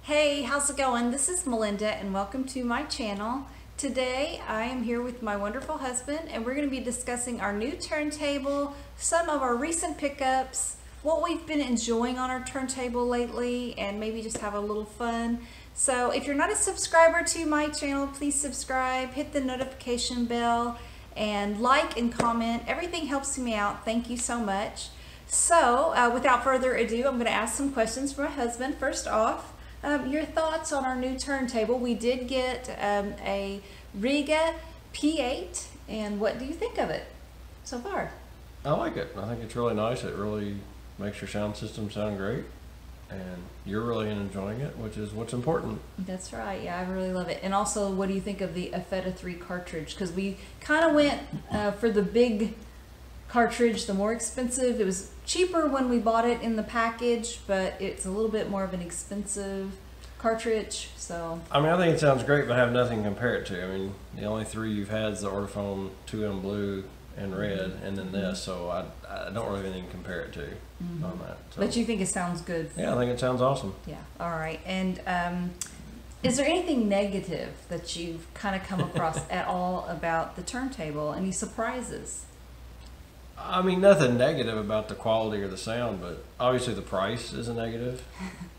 Hey, how's it going? This is Melinda and welcome to my channel. Today I am here with my wonderful husband and we're going to be discussing our new turntable, some of our recent pickups, what we've been enjoying on our turntable lately, and maybe just have a little fun. So if you're not a subscriber to my channel, please subscribe, hit the notification bell, and like and comment. Everything helps me out. Thank you so much. So without further ado, I'm going to ask some questions for my husband. First off, your thoughts on our new turntable. We did get a Riga P8, and what do you think of it so far? I like it. I think it's really nice. It really makes your sound system sound great, and you're really enjoying it, which is what's important. That's right. Yeah, I really love it. And also, what do you think of the Effeta 3 cartridge? Because we kind of went for the big cartridge, the more expensive. It was cheaper when we bought it in the package, but it's a little bit more of an expensive cartridge. So I mean, I think it sounds great, but I have nothing to compare it to. I mean, the only three you've had is the Ortofon 2M Blue and Red, and then this. So I don't really have anything to compare it to on that. So. But you think it sounds good? Yeah, I think it sounds awesome. Yeah. All right. And is there anything negative that you've kind of come across at all about the turntable? Any surprises? I mean, nothing negative about the quality or the sound, but obviously the price is a negative.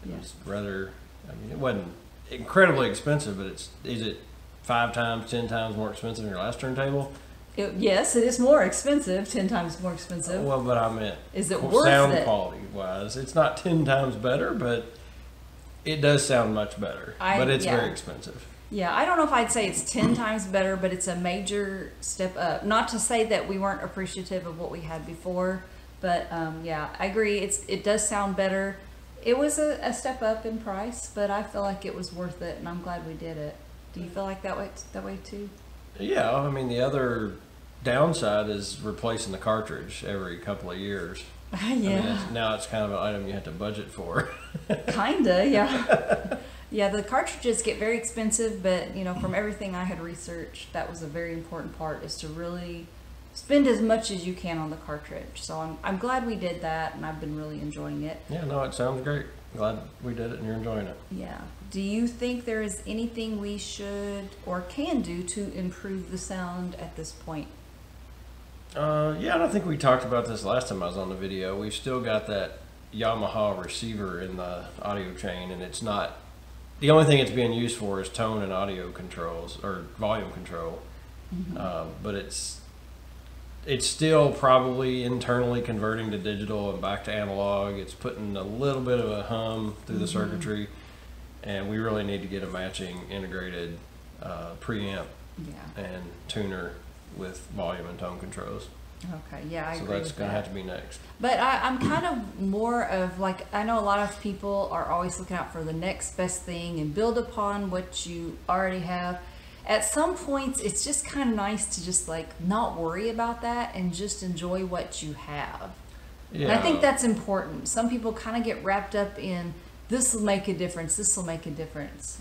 Yeah. It was rather, I mean, it wasn't incredibly expensive, but is it 5 times, 10 times more expensive than your last turntable? Yes, it is more expensive, 10 times more expensive. Well, but I meant is it worth sound it? quality wise. It's not 10 times better, but it does sound much better. But it's very expensive. Yeah, I don't know if I'd say it's 10 times better, but it's a major step up. Not to say that we weren't appreciative of what we had before, but yeah, I agree. It does sound better. It was a step up in price, but I feel like it was worth it, and I'm glad we did it. Do you feel like that way too? Yeah, I mean, the other downside is replacing the cartridge every couple of years. Yeah. I mean, now it's kind of an item you have to budget for. Kinda, yeah. Yeah, the cartridges get very expensive, but you know, from everything I had researched, that was a very important part, is to really spend as much as you can on the cartridge. So I'm glad we did that, and I've been really enjoying it. Yeah, no, it sounds great. Glad we did it and you're enjoying it. Yeah. Do you think there is anything we should or can do to improve the sound at this point? Yeah, and I think we talked about this last time I was on the video. We've still got that Yamaha receiver in the audio chain, and it's not, the only thing it's being used for is tone and audio controls, or volume control. But it's still probably internally converting to digital and back to analog. It's putting a little bit of a hum through the circuitry, and we really need to get a matching integrated preamp and tuner with volume and tone controls. Okay, yeah, I agree. So that's going to have to be next. But I'm kind of more of like, I know a lot of people are always looking out for the next best thing and build upon what you already have. At some points, it's just kind of nice to just like not worry about that and just enjoy what you have. Yeah. And I think that's important. Some people kind of get wrapped up in, this will make a difference, this will make a difference.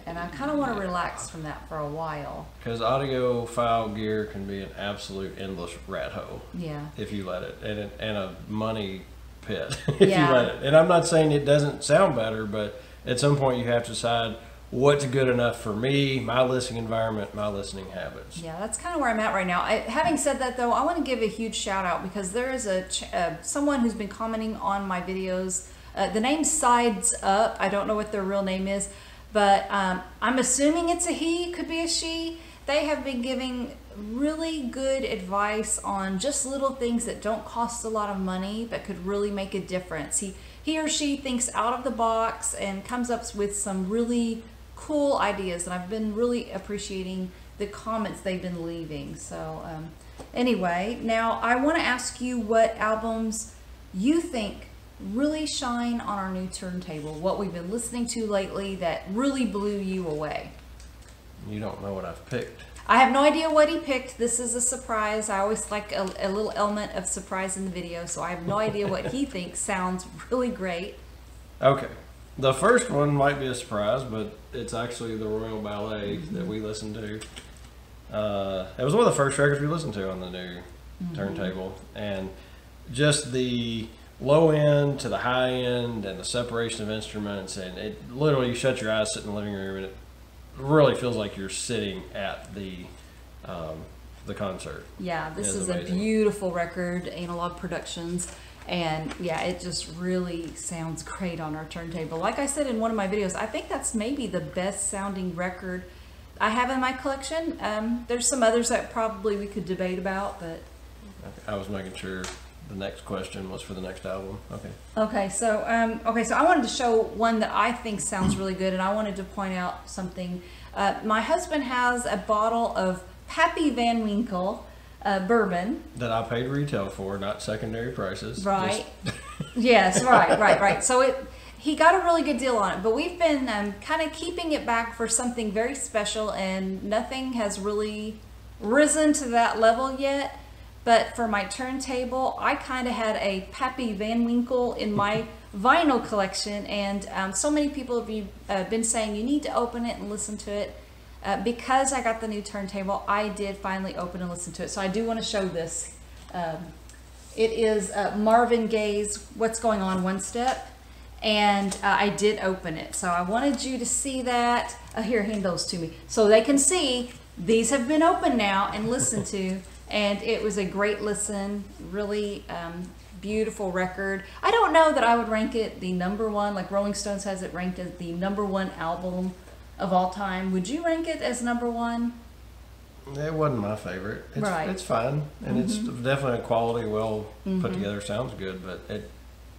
And I kind of want to relax from that for a while. Because audiophile gear can be an absolute endless rat hole. Yeah. If you let it. And a money pit if you let it. And I'm not saying it doesn't sound better, but at some point you have to decide what's good enough for me, my listening environment, my listening habits. Yeah, that's kind of where I'm at right now. Having said that, though, I want to give a huge shout out because there is someone who's been commenting on my videos. The name Sides Up. I don't know what their real name is, but I'm assuming it's a he, could be a she. They have been giving really good advice on just little things that don't cost a lot of money but could really make a difference. He or she thinks out of the box and comes up with some really cool ideas, and I've been really appreciating the comments they've been leaving. So anyway, now I want to ask you what albums you think really shine on our new turntable, what we've been listening to lately that really blew you away. You don't know what I've picked. I have no idea what he picked. This is a surprise. I always like a little element of surprise in the video, so I have no idea what he thinks sounds really great. Okay. The first one might be a surprise, but it's actually the Royal Ballet that we listened to. It was one of the first records we listened to on the new turntable, and just the low end to the high end and the separation of instruments, and it literally, you shut your eyes, sit in the living room, and it really feels like you're sitting at the concert. Yeah, this is amazing. A beautiful record, Analog Productions. And yeah, it just really sounds great on our turntable. Like I said in one of my videos, I think that's maybe the best sounding record I have in my collection. There's some others that probably we could debate about, but... I was making sure the next question was for the next album. Okay. Okay, so I wanted to show one that I think sounds really good, and I wanted to point out something. My husband has a bottle of Pappy Van Winkle bourbon That I paid retail for, not secondary prices. right. Yes, right. So he got a really good deal on it, but we've been kind of keeping it back for something very special, and nothing has really risen to that level yet. But for my turntable, I kind of had a Pappy Van Winkle in my vinyl collection, and so many people have been saying you need to open it and listen to it. Because I got the new turntable, I did finally open and listen to it. So I do want to show this. It is Marvin Gaye's What's Going On One Step, and I did open it. So I wanted you to see that. Here, hand those to me. So they can see these have been opened now and listened to, and it was a great listen, really beautiful record. I don't know that I would rank it the #1, like Rolling Stones has it ranked as the #1 album of all time. Would you rank it as #1? It wasn't my favorite. Right. It's fine, and it's definitely a quality, well put together, sounds good, but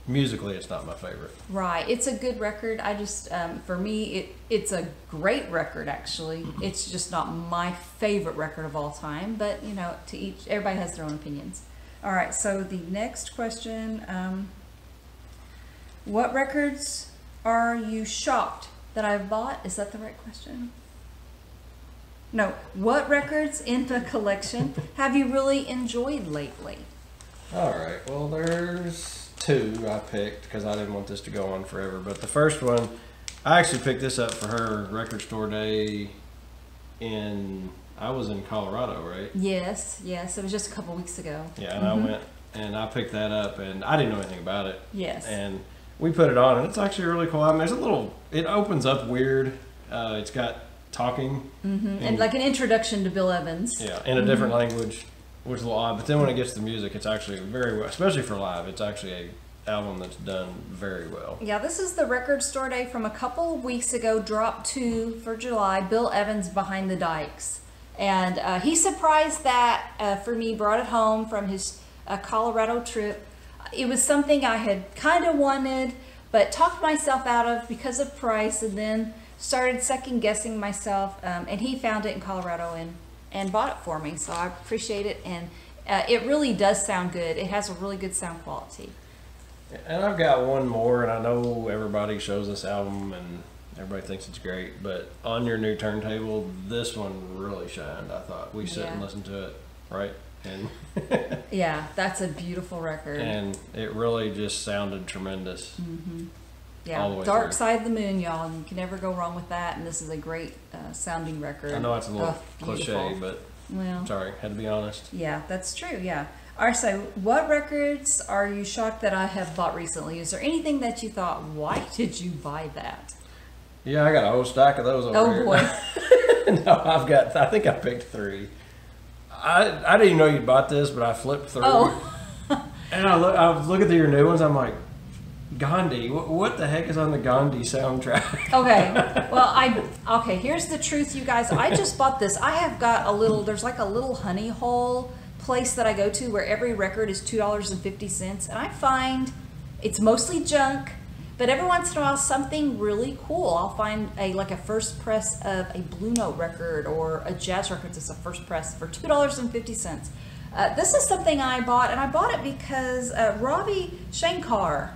musically it's not my favorite. Right. It's a good record. I just, for me, it's a great record, actually. It's just not my favorite record of all time, but, you know, everybody has their own opinions. All right, so the next question, what records are you shocked that I've bought? Is that the right question? No. What records in the collection have you really enjoyed lately? All right. Well, there's 2 I picked because I didn't want this to go on forever. But the first one, I actually picked this up for her record store day I was in Colorado, right? Yes. It was just a couple weeks ago. Yeah, and I went and I picked that up, and I didn't know anything about it. Yes. And we put it on, and it's actually really cool. I mean, it opens up weird. It's got talking. And like an introduction to Bill Evans. Yeah, in a different language, which is a little odd. But then when it gets to the music, it's actually very well, especially for live, it's actually a album that's done very well. Yeah, this is the record store day from a couple of weeks ago, drop 2 for July, Bill Evans Behind the Dikes. And he surprised that for me, brought it home from his Colorado trip. It was something I had kind of wanted, but talked myself out of because of price, and then started second guessing myself. And he found it in Colorado and bought it for me. So I appreciate it. And it really does sound good. It has a really good sound quality. And I've got one more, and I know everybody shows this album and everybody thinks it's great, but on your new turntable, this one really shined. I thought we sit and listen to it, right? And yeah, that's a beautiful record. And it really just sounded tremendous. Yeah, all the way Dark through. Side of the Moon, y'all. You can never go wrong with that. And this is a great sounding record. I know it's a little cliche, beautiful. but well, sorry, had to be honest. Yeah, that's true. Yeah. All right. So, what records are you shocked that I have bought recently? Is there anything that you thought, why did you buy that? Yeah, I got a whole stack of those over here. Oh boy. No, I think I picked 3. I didn't even know you bought this, but I flipped through. Oh. And I was looking through your new ones. I'm like, Gandhi. What the heck is on the Gandhi soundtrack? Okay. Well, here's the truth, you guys. I just bought this. I have got there's like a little honey hole place that I go to where every record is $2.50. And I find it's mostly junk, but every once in a while something really cool. I'll find a first press of a Blue Note record or a jazz record that's a first press for $2.50. This is something I bought, and I bought it because Ravi Shankar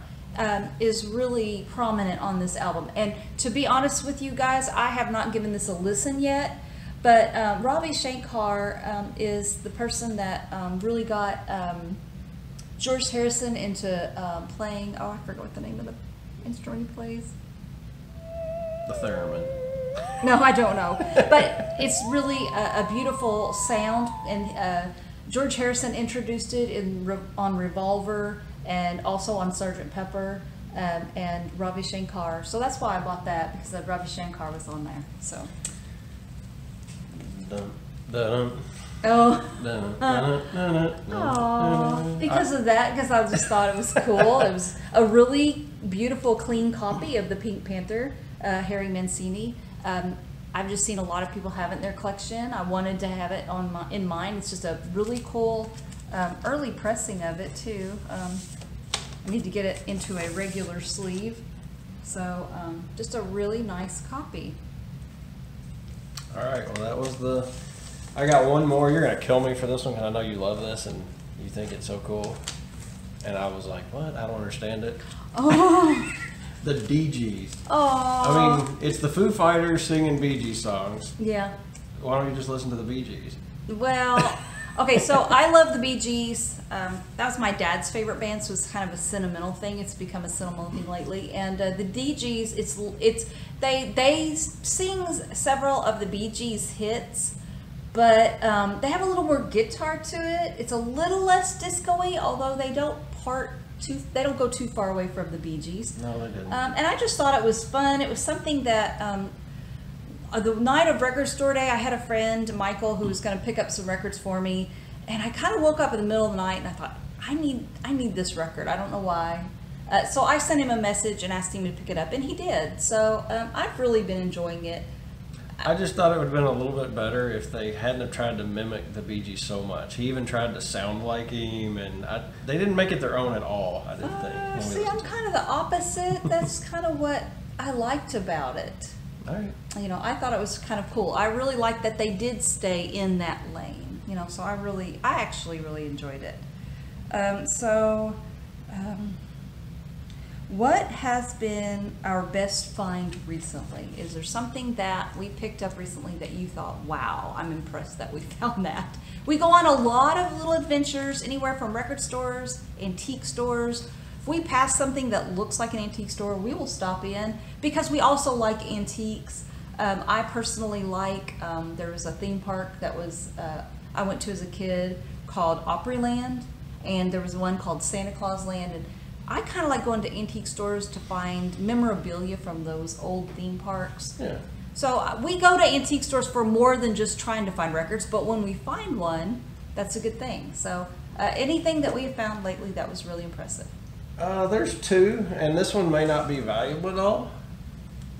is really prominent on this album. And to be honest with you guys, I have not given this a listen yet, but Ravi Shankar is the person that really got George Harrison into playing, I forgot what the name of the instrument he plays. The theremin. No, I don't know. But it's really a beautiful sound, and George Harrison introduced it on Revolver, and also on Sgt. Pepper, and Ravi Shankar. So that's why I bought that, because Ravi Shankar was on there. So. Dun, dun, Oh. dun, dun, dun, dun, Aww. Because of that, because I just thought it was cool. It was a really beautiful, clean copy of the Pink Panther, Harry Mancini. I've just seen a lot of people have it in their collection. I wanted to have it in mine. It's just a really cool early pressing of it too. I need to get it into a regular sleeve. So just a really nice copy. All right, well that was the, I got one more. You're gonna kill me for this one because I know you love this and you think it's so cool. And I was like, what? I don't understand it. Oh. The DGs. Oh. I mean, it's the Foo Fighters singing Bee Gees songs. Yeah. Why don't you just listen to the Bee Gees? Well, okay, so I love the Bee Gees. That was my dad's favorite band, so it's kind of a sentimental thing. It's become a sentimental thing lately. And the Bee Gees, they sing several of the Bee Gees hits, but they have a little more guitar to it. It's a little less disco-y, although they don't go too far away from the Bee Gees. No, they didn't. And I just thought it was fun. It was something that the night of record store day, I had a friend, Michael, who was going to pick up some records for me, and I kind of woke up in the middle of the night and I thought, I need this record. I don't know why. So I sent him a message and asked him to pick it up, and he did. So I've really been enjoying it. I just thought it would have been a little bit better if they hadn't have tried to mimic the Bee Gees so much. He even tried to sound like him, and they didn't make it their own at all, I didn't think. See, I'm kind of the opposite. That's kind of what I liked about it. All right. You know, I thought it was kind of cool. I really liked that they did stay in that lane. You know, so I actually really enjoyed it. What has been our best find recently? Is there something that we picked up recently that you thought, wow, I'm impressed that we found that? We go on a lot of little adventures, anywhere from record stores, antique stores. If we pass something that looks like an antique store, we will stop in because we also like antiques. I personally like, there was a theme park that I went to as a kid called Opryland, and there was one called Santa Claus Land, and I kind of like going to antique stores to find memorabilia from those old theme parks. Yeah. So we go to antique stores for more than just trying to find records, but when we find one, that's a good thing. So anything that we have found lately that was really impressive? There's two, and this one may not be valuable at all,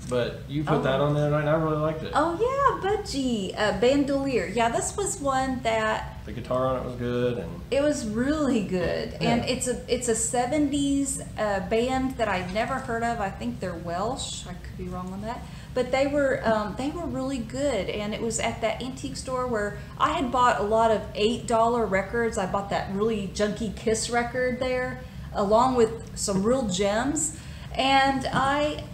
but you put that on there tonight, and I really liked it. Oh yeah, Budgie, bandolier. Yeah, this was one that The guitar on it was good, and it was really good. Yeah. And it's a 70s band that I'd never heard of. I think they're Welsh. I could be wrong on that. But they were really good, and it was at that antique store where I had bought a lot of $8 records. I bought that really junky Kiss record there, along with some real gems. And I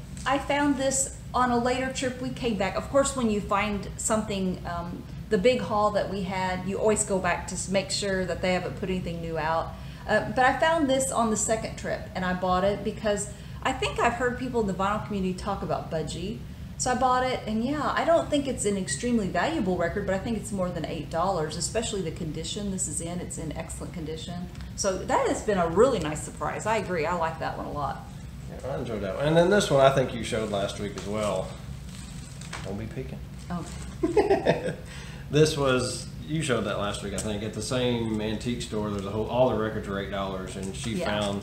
found this on a later trip. We came back. Of course, when you find something, the big haul that we had, you always go back to make sure that they haven't put anything new out. But I found this on the second trip, and I bought it because I think I've heard people in the vinyl community talk about Budgie. So I bought it, and yeah, I don't think it's an extremely valuable record, but I think it's more than $8, especially the condition this is in. It's in excellent condition. So that has been a really nice surprise. I agree. I like that one a lot. yeah, I enjoyed that one. And then this one I think you showed last week as well. Don't be peeking. Oh. This was, you showed that last week, I think, at the same antique store. There's all the records were $8, and she found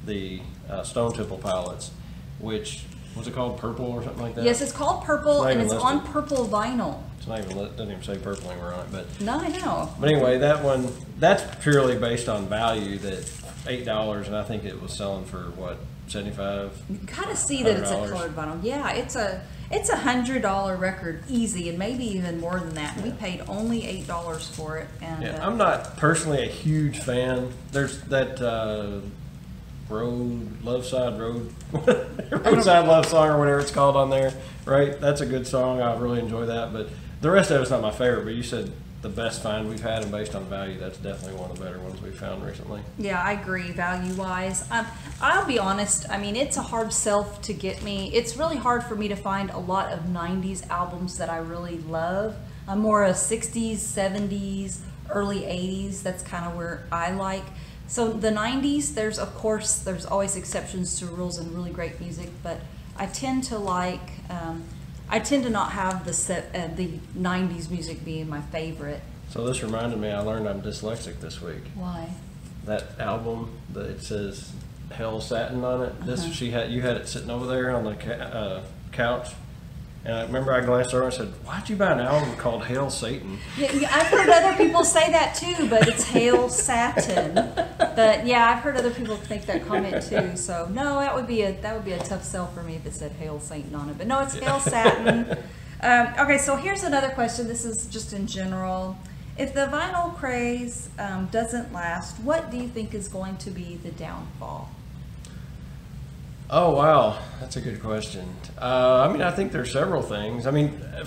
the Stone Temple Pilots, which, was it called Purple or something like that? Yes, it's called Purple, and it's on listed. purple vinyl. It's not even, doesn't even say purple anywhere on it, but. No, I know. But anyway, that one, that's purely based on value, that $8, and I think it was selling for what, 75? You kind of see that it's a $100. colored vinyl. Yeah, it's a $100 record, easy, and maybe even more than that. We paid only $8 for it. And Yeah, I'm not personally a huge fan. There's that Roadside Love Song or whatever it's called on there, right? That's a good song. I really enjoy that, but the rest of it's not my favorite. But you said the best find we've had, and based on value, that's definitely one of the better ones we've found recently. Yeah, I agree, value-wise. I'll be honest, I mean, it's a hard sell to get me. It's really hard for me to find a lot of 90s albums that I really love. I'm more a 60s, 70s, early 80s. That's kind of where I like. So the 90s, there's always exceptions to rules and really great music, but I tend to not have the 90s music being my favorite. So this reminded me, I learned I'm dyslexic this week. Why? That album that it says Hell Satin on it. You had it sitting over there on the couch. And I remember I glanced over and said, "Why'd you buy an album called Hail Satan?" Yeah, I've heard other people say that too, but it's Hail Satin. But yeah, I've heard other people make that comment too. So no, that would be a tough sell for me if it said Hail Satan on it. But no, it's Hail Satin. Okay, so here's another question. This is just in general. If the vinyl craze doesn't last, what do you think is going to be the downfall? Oh, wow. That's a good question. I think there's several things.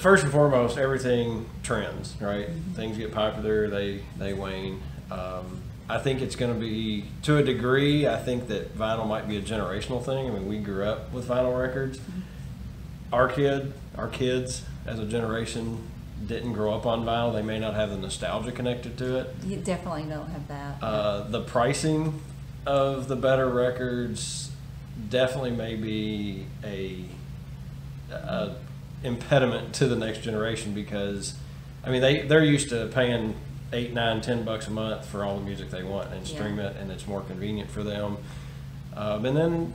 First and foremost, everything trends, right? Mm-hmm. Things get popular, they wane. I think it's going to be, to a degree, I think that vinyl might be a generational thing. We grew up with vinyl records. Mm-hmm. Our kids as a generation didn't grow up on vinyl. They may not have the nostalgia connected to it. You definitely don't have that. The pricing of the better records definitely may be a impediment to the next generation, because they're used to paying $8, $9, $10 a month for all the music they want and stream it, and it's more convenient for them. And then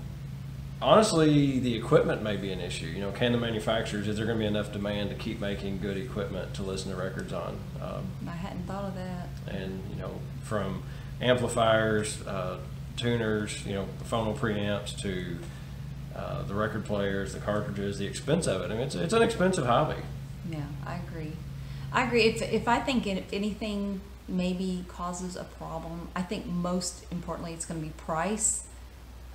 honestly, the equipment may be an issue. Can the manufacturers, is there going to be enough demand to keep making good equipment to listen to records on? I hadn't thought of that. And from amplifiers, tuners, the phono preamps, to the record players, the cartridges, the expense of it. It's an expensive hobby. Yeah, I agree. If I think if anything maybe causes a problem, I think most importantly it's going to be price.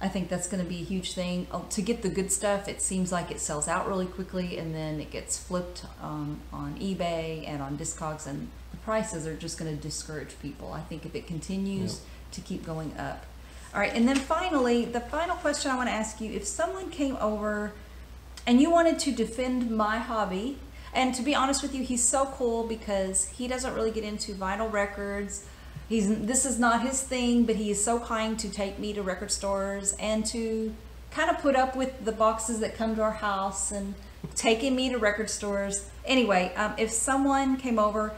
I think that's going to be a huge thing. To get the good stuff, it seems like it sells out really quickly, and then it gets flipped on eBay and on Discogs, and the prices are just going to discourage people. I think if it continues to keep going up. All right, and then finally, the final question I want to ask you, if someone came over and you wanted to defend my hobby, and to be honest with you, he's so cool because he doesn't really get into vinyl records. This is not his thing, but he is so kind to take me to record stores and to kind of put up with the boxes that come to our house and taking me to record stores. Anyway, if someone came over,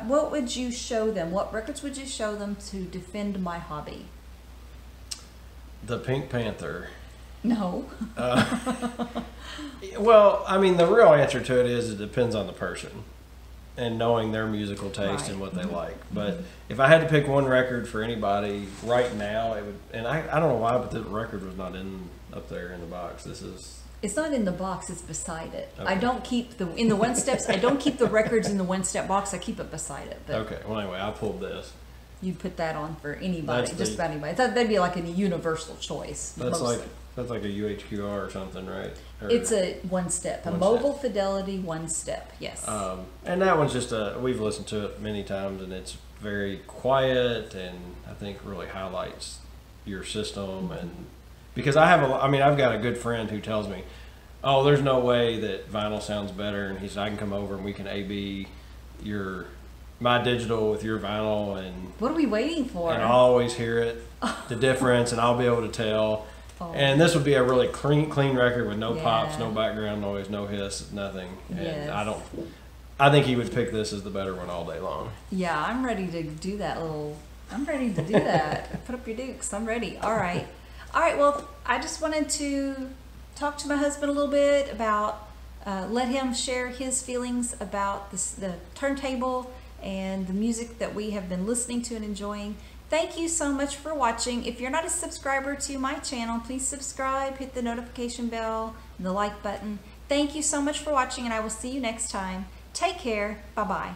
what would you show them? What records would you show them to defend my hobby? The Pink Panther. No. Well, the real answer to it is it depends on the person and knowing their musical taste and what they like. But if I had to pick one record for anybody right now, it would, and I don't know why, but the record was not up there in the box. It's not in the box, it's beside it. Okay. I don't keep in the one steps, I don't keep the records in the one step box, I keep it beside it. But okay, well anyway, I pulled this. You put that on for anybody, just about anybody. That'd be like a universal choice. That's like a UHQR or something, right? It's a one step, a mobile fidelity one step, yes. And that one's just we've listened to it many times, and it's very quiet, and I think really highlights your system. And because I've got a good friend who tells me, "Oh, there's no way that vinyl sounds better," and he said, "I can come over and we can A/B my digital with your vinyl, and what are we waiting for? And I'll always hear it, the difference, and I'll be able to tell." And this would be a really clean record with no pops, no background noise, no hiss, nothing. And I think he would pick this as the better one all day long. Yeah, I'm ready to do that I'm ready to do that. Put up your dukes. I'm ready. All right. Well, I just wanted to talk to my husband a little bit about, let him share his feelings about the turntable and the music that we have been listening to and enjoying. Thank you so much for watching. If you're not a subscriber to my channel, please subscribe, hit the notification bell, and the like button. Thank you so much for watching, and I will see you next time. Take care. Bye-bye.